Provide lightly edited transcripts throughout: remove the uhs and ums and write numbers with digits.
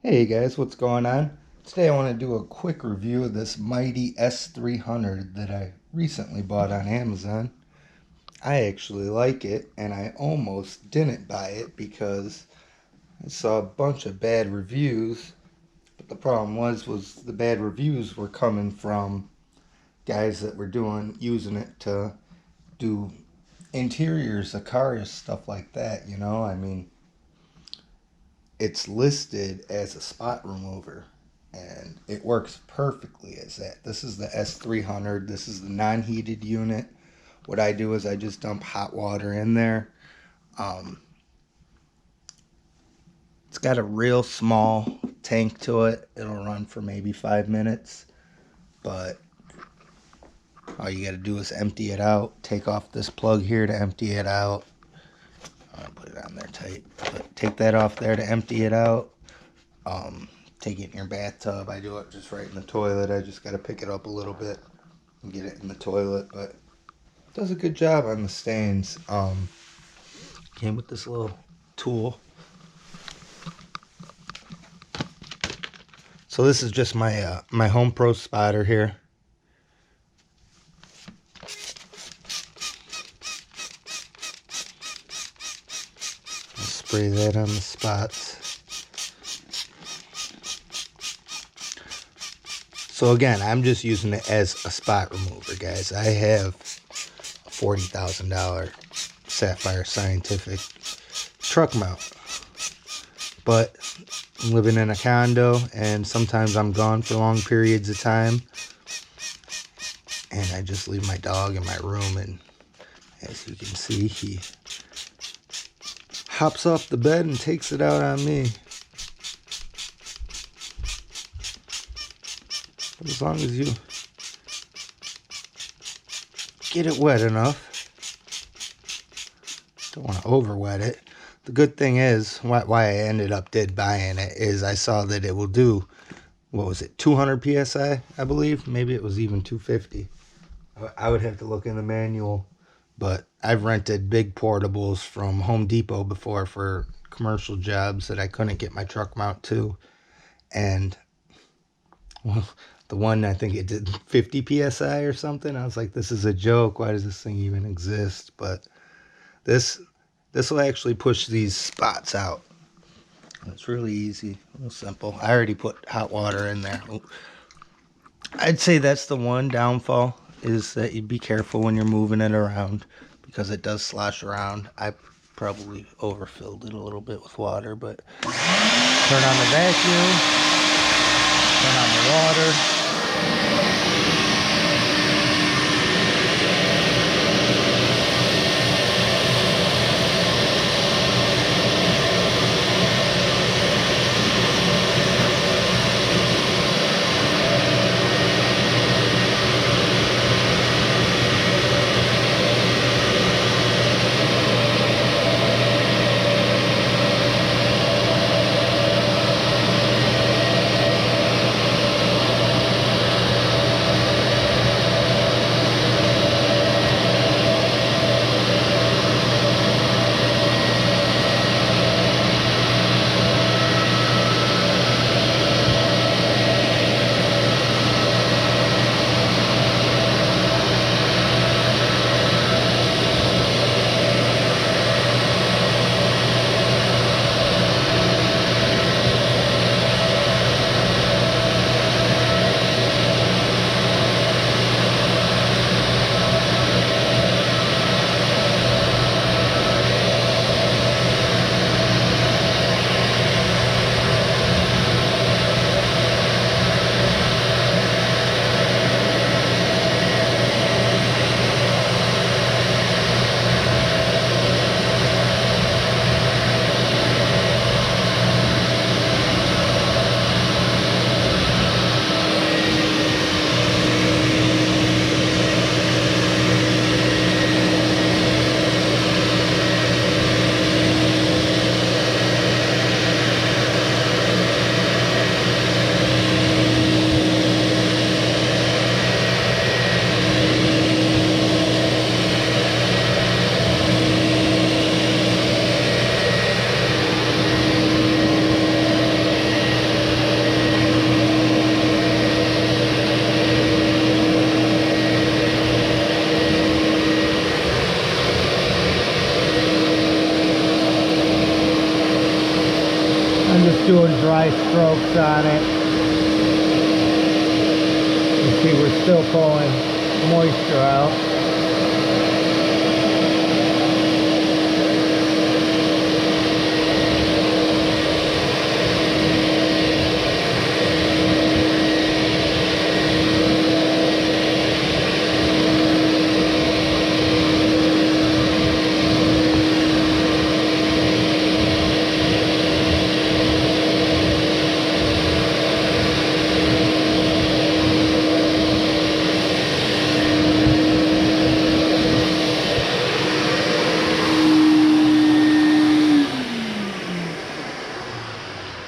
Hey guys, what's going on? Today I want to do a quick review of this Mytee S300 that I recently bought on Amazon. I actually like it, and I almost didn't buy it because I saw a bunch of bad reviews. But the problem was the bad reviews were coming from guys that were using it to do interiors of cars, stuff like that. I mean, it's listed as a spot remover, and it works perfectly as that. This is the S300. This is the non-heated unit. What I do is I just dump hot water in there. Um, it's got a real small tank to it. It'll run for maybe 5 minutes, but all you got to do is empty it out. Take off this plug here to empty it out. I'll put it on there tight. But take that off there to empty it out. Take it in your bathtub. I do it just right in the toilet. I just got to pick it up a little bit and get it in the toilet, but it does a good job on the stains. Came with this little tool. So this is just my my Home Pro spotter here. I'll spray that on the spots. So again, I'm just using it as a spot remover, guys. I have a $40,000 Sapphire Scientific truck mount, but I'm living in a condo, and sometimes I'm gone for long periods of time, and I just leave my dog in my room, and as you can see, he hops off the bed and takes it out on me. But as long as you get it wet enough, don't want to over wet it. The good thing is, why I ended up buying it, is I saw that it will do, what was it, 200 psi, I believe? Maybe it was even 250. I would have to look in the manual, but I've rented big portables from Home Depot before for commercial jobs that I couldn't get my truck mount to. And, well, the one, I think it did 50 psi or something. I was like, this is a joke. Why does this thing even exist? But this will actually push these spots out. It's really easy, real simple. I already put hot water in there. I'd say that's the one downfall, is that you be careful when you're moving it around, because it does slosh around. I probably overfilled it a little bit with water, but turn on the vacuum, turn on the water. I'm just doing dry strokes on it. You see, we're still pulling moisture out.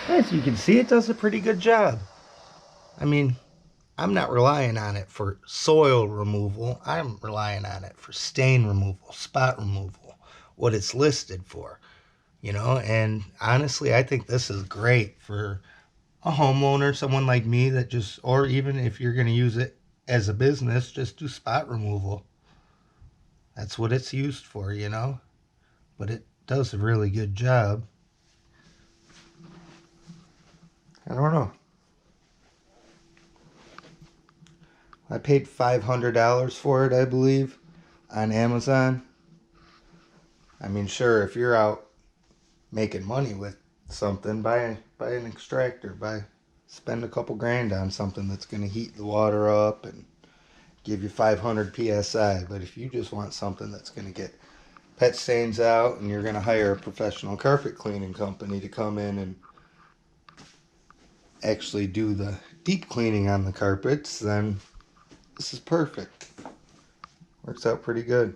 As you can see, it does a pretty good job. I mean, I'm not relying on it for soil removal. I'm relying on it for stain removal, spot removal, what it's listed for, you know. And honestly, I think this is great for a homeowner, someone like me that just, or even if you're going to use it as a business, just do spot removal. That's what it's used for, you know. But it does a really good job. I don't know. I paid $500 for it, I believe, on Amazon. I mean, sure, if you're out making money with something, buy an extractor. Spend a couple grand on something that's going to heat the water up and give you 500 psi. But if you just want something that's going to get pet stains out and you're going to hire a professional carpet cleaning company to come in and actually do the deep cleaning on the carpets, then this is perfect. Works out pretty good.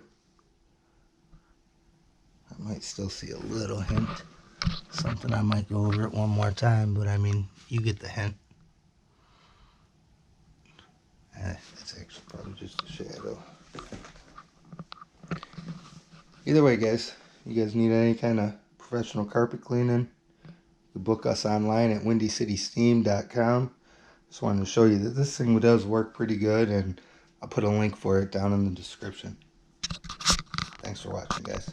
I might still see a little hint. Something I might go over it one more time, but I mean, you get the hint. It's actually probably just a shadow. Either way, guys, you guys need any kind of professional carpet cleaning, you can book us online at windycitysteam.com. Just wanted to show you that this thing does work pretty good, and I'll put a link for it down in the description. Thanks for watching, guys.